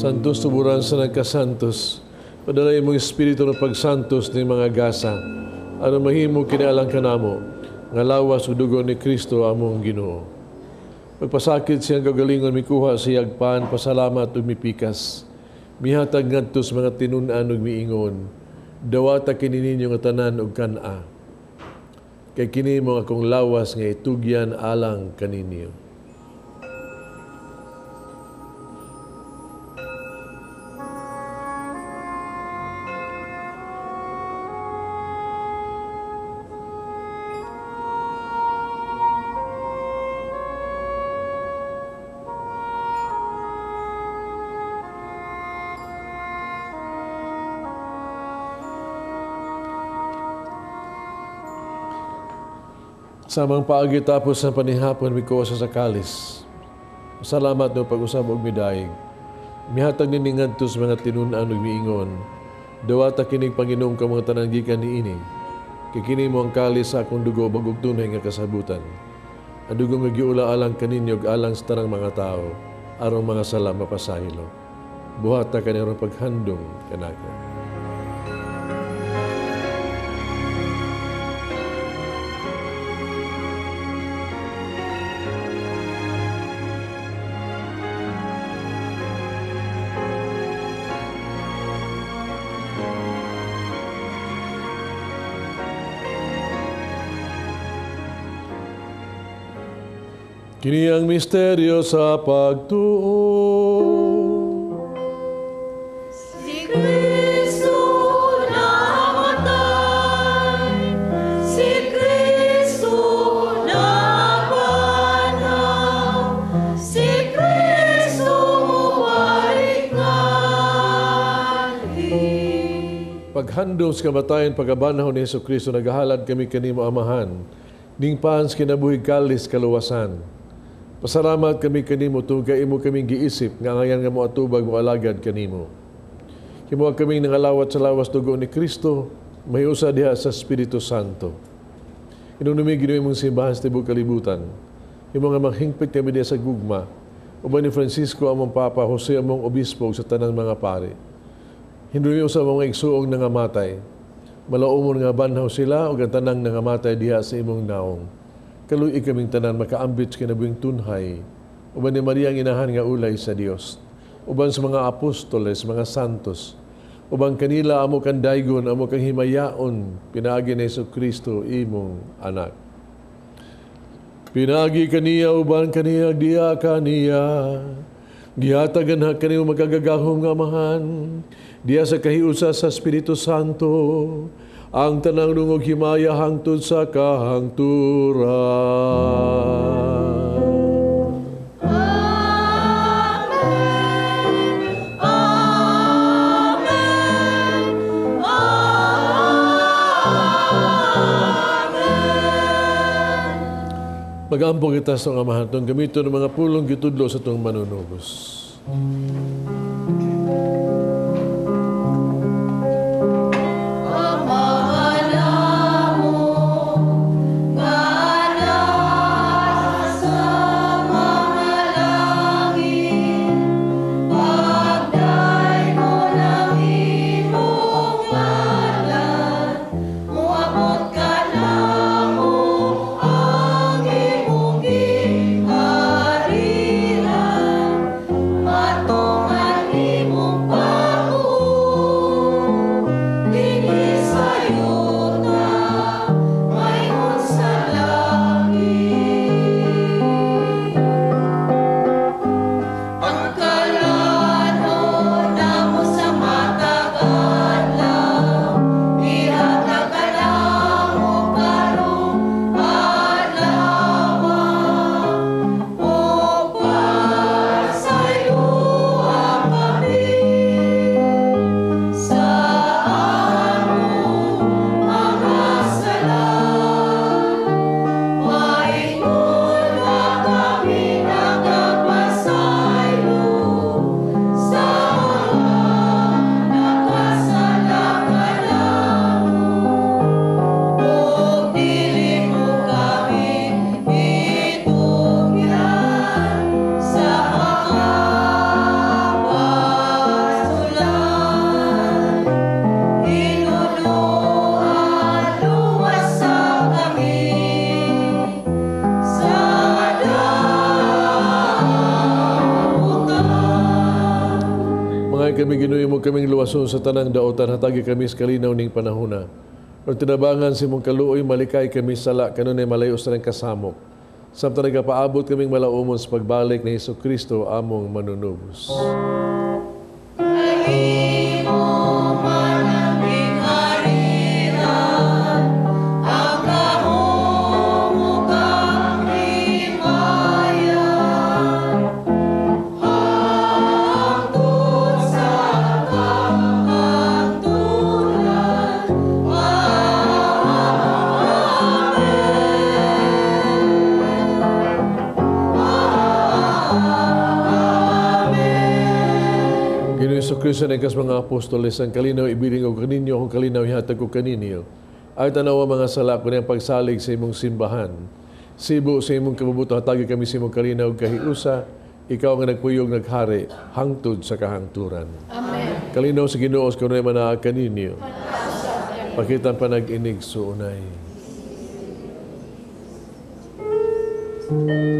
Santos tuburan sa nagkasantos, padalay mong espiritu ng pagsantos ng mga gasa, ano mahimo kinaalang kanamo, nga lawas o dugo ni Kristo among Ginoo. Pagpasakit siyang gagalingon, mikuha siyag pan, pasalamat ug mipikas, mihatag ngadtos mga tinunan ug miingon, dawata kini ninyo nga tanan ug kana. Kay kini mo akong lawas nga itugyan alang kaninyo. Samang paagi tapos sa panihapon, mikuha sa kalis. Salamat no pag-usab og midaig. Mihatag ni ngadtos mga tinunan ug miingon. Dawata kining Panginoon ka mga tanan gikan niini. Kikini mo ang kalis sa akong dugo bagog tunay nga kasabutan. Ang dugo nga giula alang kaninyo ug alang sa tanang mga tao aron mga sala mapasahilo. Buhata kaniyang paghandom kanako. Kini ang misteryo sa pagtuo. Si Kristo namatay, si Kristo napanaw, si Kristo mubalik ngali. Paghandom sa kamatayan, pagabanhaw ni Jesu Kristo, nagahalad kami kanimo Amahan. ning paans kinabuhi kalis kaluwasan. Pasalamat kami kanimo tungod kay imo kaming giisip nga ngayon nga mo atubag mo alagad kanimo. Himuha kaming nangalawat sa lawas dugo ni Kristo, mahiusa diha sa Espiritu Santo. Inunumi ginoy mong simbahan sa tibok kalibutan. Himo nga maghingpit kami diha sa gugma. Uban ni Francisco among Papa, Jose among Obispo sa tanang mga pari. Hinduyo sa mga igsuong nangamatay. Malaumon nga banhaw sila o ang tanang nangamatay diha sa imong naong. Kaluy kaming tanan makaambit sa kinabuhing tunhay. Uban ni Maria ang inahan nga ulay sa Dios. Uban sa mga apostoles, mga santos. Uban kanila amo kang daygon, amo kang himayaon, pinaagi ni Jesucristo imong anak. Pinagi kaniya, uban kaniya, diya kaniya. Gihatagan ha kaniya magagagahom nga amahan. Diya sa kahiusa sa Espiritu Santo. Ang tanang lungog himaya hangtod sa kahangturan. Mag-ampong kita sa amahan itong gamito ng mga pulong gitudlo sa itong manunubos. Kami ginuyo mo kaming luwason sa tanang daotan, hatagi kami sa kalinaw ning panahona. O tinabangan si mong kaluoy, malikay kami sala, kanunay malayo sa ng kasamok. Samtang nagapaabot kaming malaumon sa pagbalik ni Jesucristo among manunubos. Kristo na ikas mga apostoles, ang kalinaw ibiling o kaninyo, kung kalinaw ihatag ko kaninyo. Ay tanaw ang mga sala ko na pagsalig sa imong simbahan. Sibo sa imong kabubuto, hatagi kami sa imong kalinaw kahiusa, ikaw ang nagpuyog naghari, hangtod sa kahangturan. Amen. Kalinaw sa Ginoos, kung na manaa kaninyo. Pakitan pa nag-inig suunay. Sa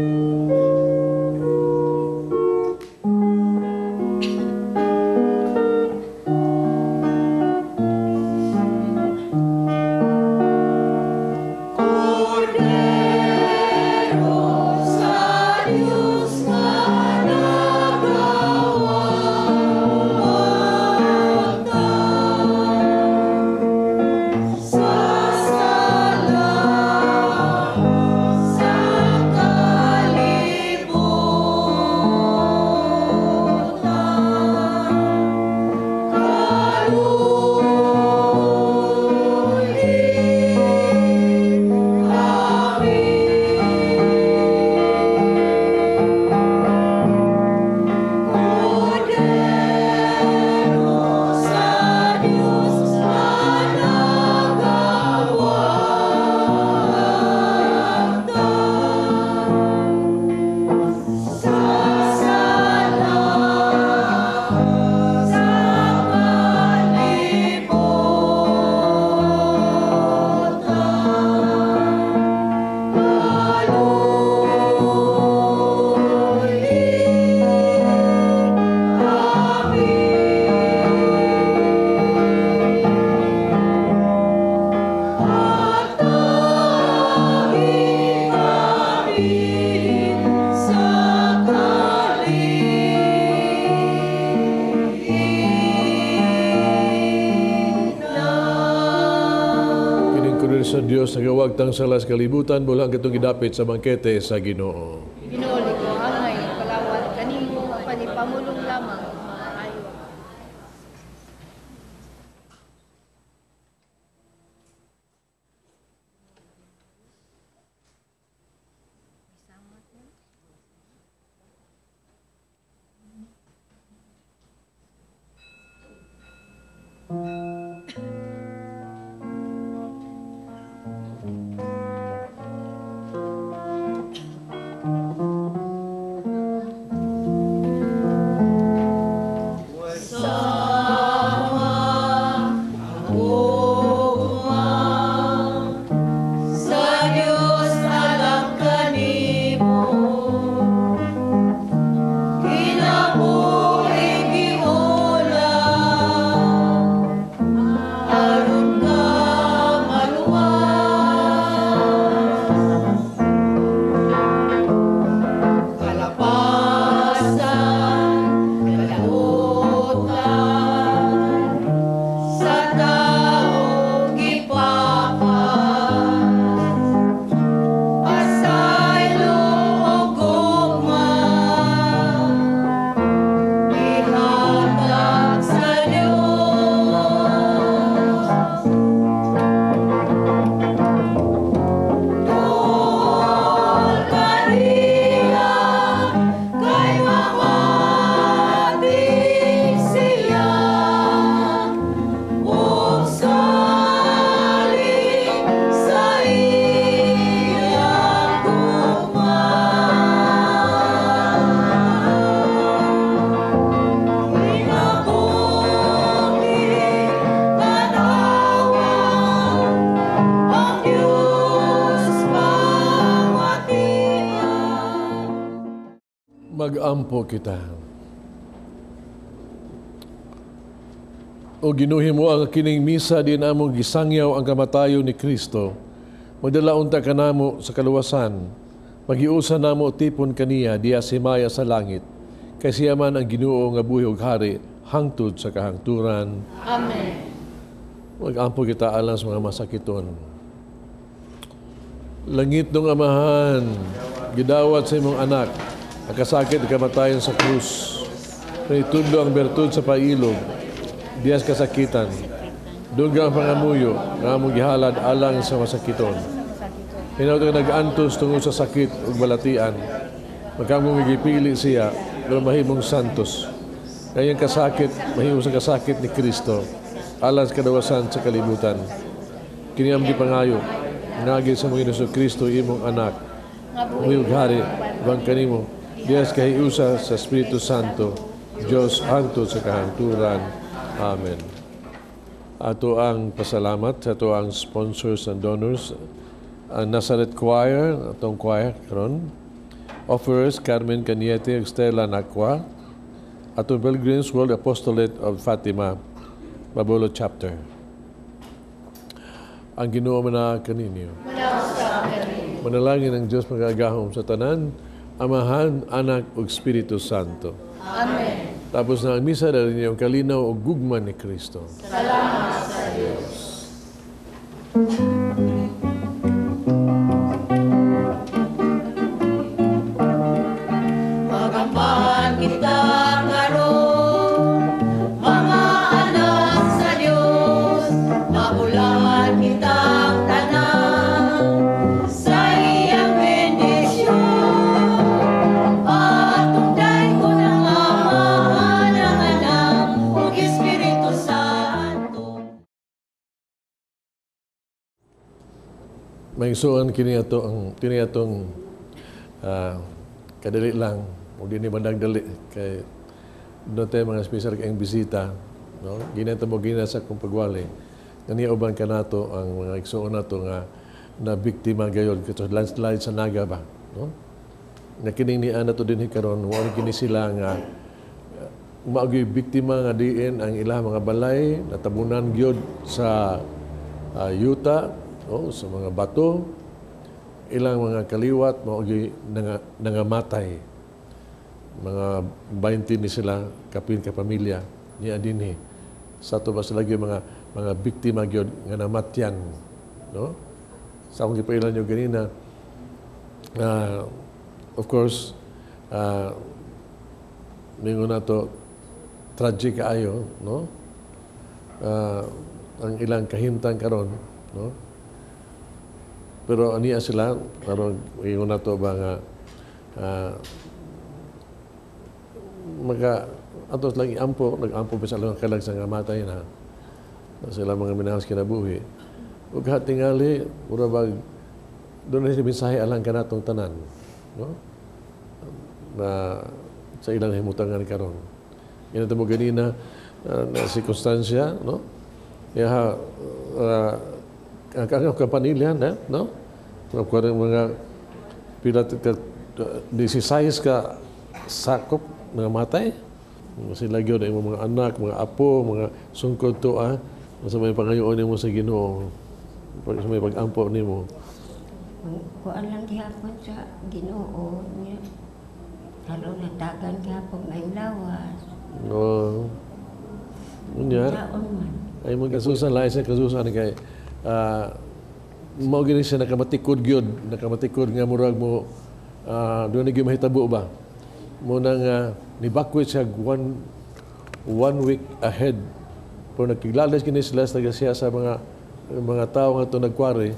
Diyos nagawag tang salas kalibutan bulang kitong gidapit sa bangkete sa Ginoo. Ginuli ko angay kalawat kanimo panipamulong lamang maayo. Mag-ampo kita. O ginuhi mo ang kining misa din among gisangyaw ang kamatayo ni Kristo. Magdala unta ka namo sa kaluwasan. Magiusa namo tipon kaniya diya simaya sa langit. Kay siya man ang Ginoo nga buhi ug hari hangtod sa kahangturan. Amen. Mag-ampo kita alang sa mga masakiton. Langit ng Amahan, gidawat sa imong anak, nakasakit at kamatayan sa krus. Naitundo ang bertud sa pailog, diyas kasakitan. Duga ang pangamuyo, nga among gihalad alang sa masakiton. Hinawag ka nag-antos tungod sa sakit ug balatian. Magkamong gipili siya, pero mahimong santos. Ngayang kasakit, mahimong sa kasakit ni Kristo, alang sa kadawasan sa kalibutan. Kini ang gipangayo, nagil sa mga Hesus Kristo imong anak, umiyog hari, bang kanimo, Diyos kahiusa sa Espiritu Santo, Diyos hangtod sa kahangturan. Amen. Ato ang pasalamat sa ato ang sponsors and donors, ang Nazareth Choir, atong choir karon, offerers Carmen Cañete, Estela Nacua, atong Pilgrims World Apostolate of Fatima, Babolo Chapter. Ang Ginoo man kaninyo. Manalangin ang Diyos magagahom sa tanan, Amahan, Anak ug Espiritu Santo. Amen. Tapos na ang misa dahil niyo kalinaw o gugma ni Kristo. Salamat sa Diyos. Magampahan kita karon, mga anak sa Diyos, mabulahan kitang tanan, sa iyang bendisyon. Patunday ko ng Ama, ng Anak, ug Espiritu Santo. May isuan kini atong kadali lang o di ni bandang dali kay doon tayo mga special kayong bisita, no? Ginata mo sa kong pagwali nga uban ka nato ang mga igsuon nato nga na biktima gayon kito landslide sa Naga ba, no? Nga kining ni ana to dinhi karon wa kini sila nga maagi biktima nga diin ang ilang mga balay natabunan gyud sa yuta, no? Sa mga bato, ilang mga kaliwat maagi nangamatay. Mga 20 ni sila kapin ka pamilya niya dinhi. Sa to ba sila gyud mga biktima gyud nga namatyan, no? sa akong gipailan nyo ganina, of course, ningon na to, tragic kaayo, no? Ang ilang kahimtang karon, no? Pero aniya sila, karon ningon na to ba nga, atos lang iampo, nag-ampo pa sa lang kalag sa nga matay na sila mga minahas kinabuhi. Ug hatingali, mura ba, doon na si mensahe alang ka natong tanan, no? Na sa ilang himutangan karon. Yan mo ganina na sirkunstansya, no? Ya ang kanyang kapamilya, no? Mga pila ka 16 ka sakop mga matay. Sila gyud ang mga anak, mga apo, mga sungkod to sa may pangayoon nimo sa Ginoo. Sa may pag-ampo nimo. Kuan lang gihapon sa Ginoo niya. Karon natagan gihapon may lawas. No. Unya. Ay mo kasusan lain sa kasusan kay mao gini siya nakamatikod nga murag mo doon na gyud mahitabo ba. Mo nang nibakwit siya one week ahead. Pero nagkiglalas kini sila siya sa mga tao nga ito nagkwari,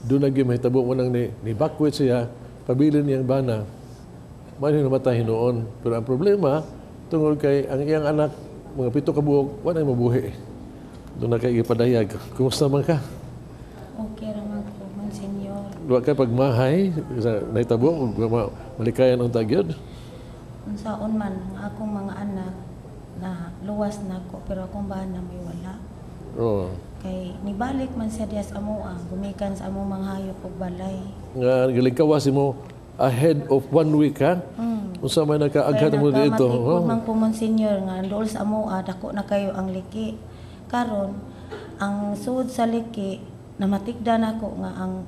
doon na gyud mahitabo mo nang nibakwit siya, pabilin niyang bana. May namatay noon. Pero ang problema, tungod kay ang iyang anak, mga 7 ka buok, wala na mabuhi. Doon na kay ipadayag. Kumusta man ka? Okay raman po, Monsignor. Wa ka pagmahay, nahitabo, malikayan ang tagyod. Unsaon man ang akong mga anak na luwas na ko, pero akong bana may wala. Oo. Kay nibalik man siya diya sa amoa, gumikan sa among mga hayop ug balay. Nga galing mo ahead of 1 week ha? Unsa may nakaaghat mo dito? Kaya man po, Monsignor, nga dool sa amoa, dako na kayo ang liki. Karon ang sud sa liki, namatikdan ako nga ang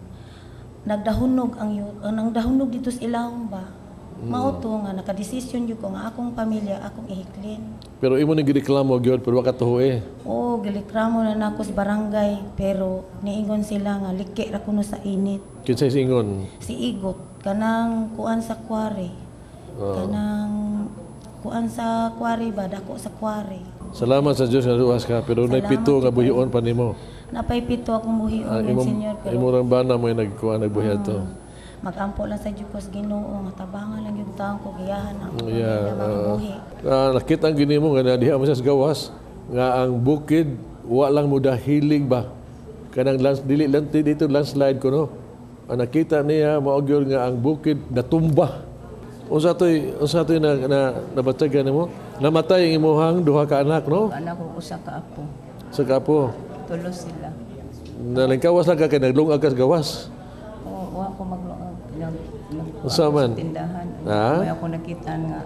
nagdahunog ang dahunog dito sa ilawom ba. Mao to nga nakadesisyon jud ko nga akong pamilya akong ihiklin. Pero imo ni gireklamo gyud pero wa ka tuhoy. Oo, gireklamo na nako sa barangay pero niingon sila nga liki ra kuno sa init. Kinsay singon? Si Igot kanang kuan sa kwari. Kanang kuan sa kwari ba dako sa kwari. Salamat sa Dios nga luwas ka pero nay 7 nga buhion pa nimo. Napay 7 akong buhion, Monsignor, pero imo rang bana mo nagbuhi ato. Magampo lang sa Diyos Ginoo nga tabangan lang yung taong ko giyahan ang buhi. Nakita ang gini mo nga diha mo sa gawas nga ang bukid wa lang mo dahilig ba kanang dili lang dito landslide ko no. Ang nakita niya mao gyud nga ang bukid natumba. Unsa toy na nabatagan nimo? Namatay ang imuhang duha ka anak no? Anak ko usa ka apo. Sa kapo. Tulo sila. Nalingkawas lang ka kay naglungag ka sa gawas. Wa ko maglungag Usaman? Tindahan. May ako nakita nga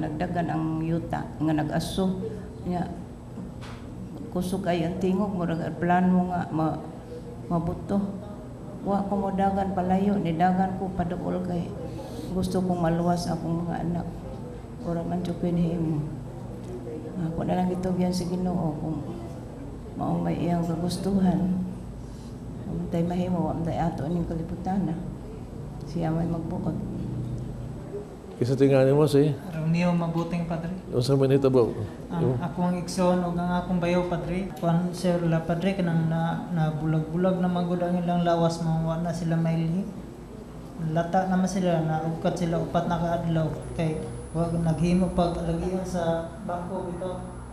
nagdagan ang yuta nga nag-aso nya kusog ay ang tingog mo plan mo nga mabuto. Wa ko mo dagan palayo ni dagan ko paduol kay gusto kong maluwas akong mga anak. Ora man jud pinihimo. Ako na lang gitugyan sa Ginoo kung mao may iyang kagustuhan. Tay mahimo wa tay ato ning kalibutan na. Siya may magbuod. Kisa tinganin mo si? Romeo mabuting padre. Unsa man hitabo? Akong igsoon ug ang akong bayaw padre. Kuan sir la padre kanang na bulag-bulag na magud ang ilang lawas wa na sila mailhi. Lata naman sila na ugkat sila upat na kaadlaw kay wag naghimo pag alagian sa bako ito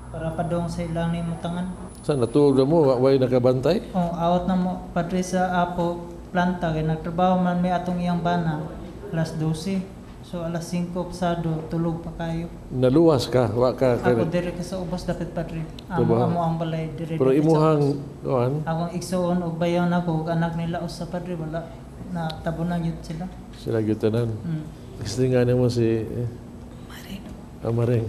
para padong sa ilang nimutangan. Sa natuog mo way nakabantay? Awat na mo padre sa apo planta kay nagtrabaho man may atong iyang bana alas 12. So alas 5 pasado tulog pa kayo. Naluwas ka, wa ka. Ako dire ka sa ubos dapat padre. Amo ang balay dire. Pero imuhang kuan? Akong igsoon og bayaw nako ug anak nila usa padre wala na tabunan yun sila. Sila gyud tanan. Gusto nga mo si Amaring.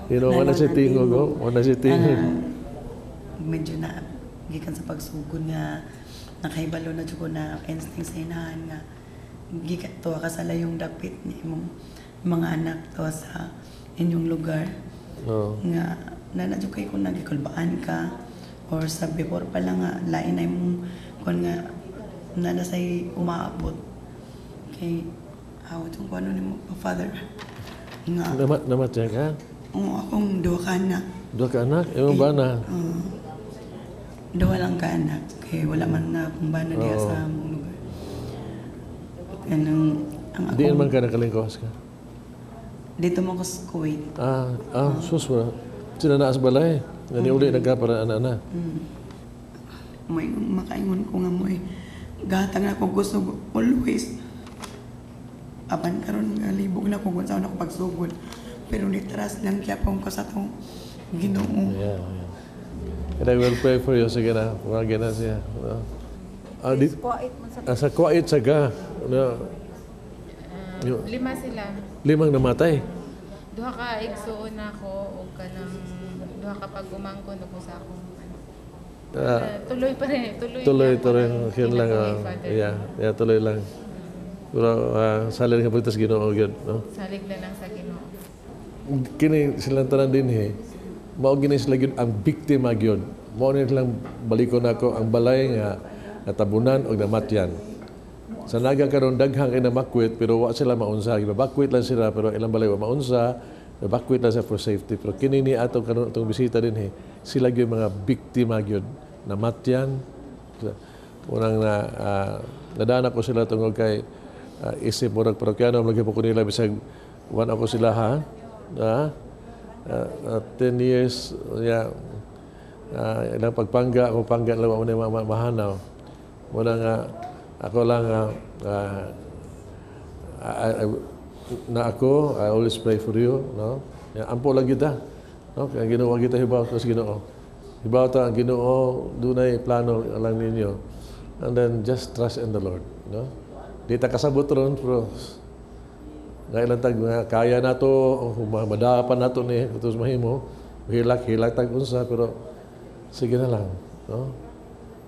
Wala si tingog, wala si tingog. Medyo na gikan sa pagsugod nga nakahibalo na jud ko na instinct sa inahan nga gikan to kasala yung dapit ni imong mga anak to sa inyong lugar. Nga nanadyo kay kung nagikulbaan ka or sa before pa lang nga lain na imong kon nga na say umaabot kay hawat yung ano ni mo father nga Namatay ka? akong duha ka anak. Duha ka anak? Ewan ba na? Duha lang ka anak kay wala man na akong bana diya sa among lugar. Ang Di naman ka nakalingkos ka? dito mo ko sa Kuwait. Sus mo. Sila naas balay. Ngani uli nagkapara anak-anak. May makaingon ko nga mo gatang na akong gusto always. Apan karon nga libog na ko kung saan ako pagsugod. Pero nitras lang kaya ko sa itong Ginoo. Yeah. And I will pray for you. Sige na. Mga na siya. Sa Kuwait sa ga. Lima sila. 5 namatay. Duha ka igsuon ako o kanang duha ka pag umangkon ako sa akong tuloy pa rin. Tuloy. Yan lang. Yeah, tuloy lang. Pero salig ka pagtas Ginoo gyud, no? Salig na lang sa Ginoo. Kini silang tanan din mao gini sila gyud ang biktima gyud. Mao ni lang balikon ako ang balay nga natabunan og namatyan. Sa naga karon daghang kay namakwit pero wa sila maunsa. Gibakwit lang sila pero ilang balay wa maunsa. Nabakwit lang sa for safety. Pero kini ni atong karon atong bisita din sila gyud mga biktima gyud namatyan. Unang nadaan ako sila tungod kay isip mo nagparokyano lagi po ko nila bisag one ako sila 10 years ilang pagpangga ako pangga lang mo na mahanaw muna nga ako lang I always pray for you, no? Ampo lang kita, no? Kaya Ginoo kita hibaw sa Ginoo. Hibaw ta ang Ginoo dunay plano lang ninyo. And then just trust in the Lord, no? Di ta kasabot ron pero nga ilang tag kaya nato madapan nato ni kutos mahimo hilak tag unsa pero sige na lang, no?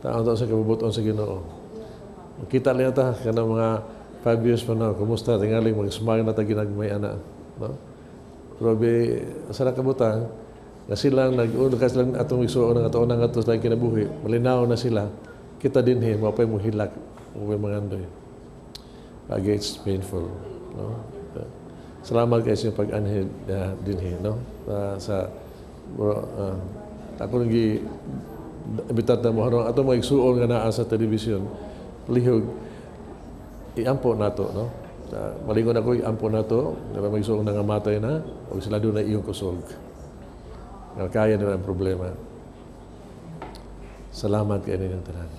Taon sa kabubuton sa Ginoo. Kita lang ta kana mga 5 years pa na kumusta tingaling mag-smile na ta ginagmay ana, no? Pero sa nakabutang nga silang nag-unakas lang atong igsuon nga taon nga to sa kinabuhi malinaw na sila kita din mapay mo hilak o mga andoy. Again, it's painful, no? Salamat kayo sa pag-anhid din no? Sa ako nang ibitat na mo harong ato mga igsuon nga naa sa television lihog iampo nato, no? Malingon ako iampo nato nga mga igsuon nga matay na o sila doon na iyong kusog nga kaya nila ang problema. Salamat kayo ninyong tanan.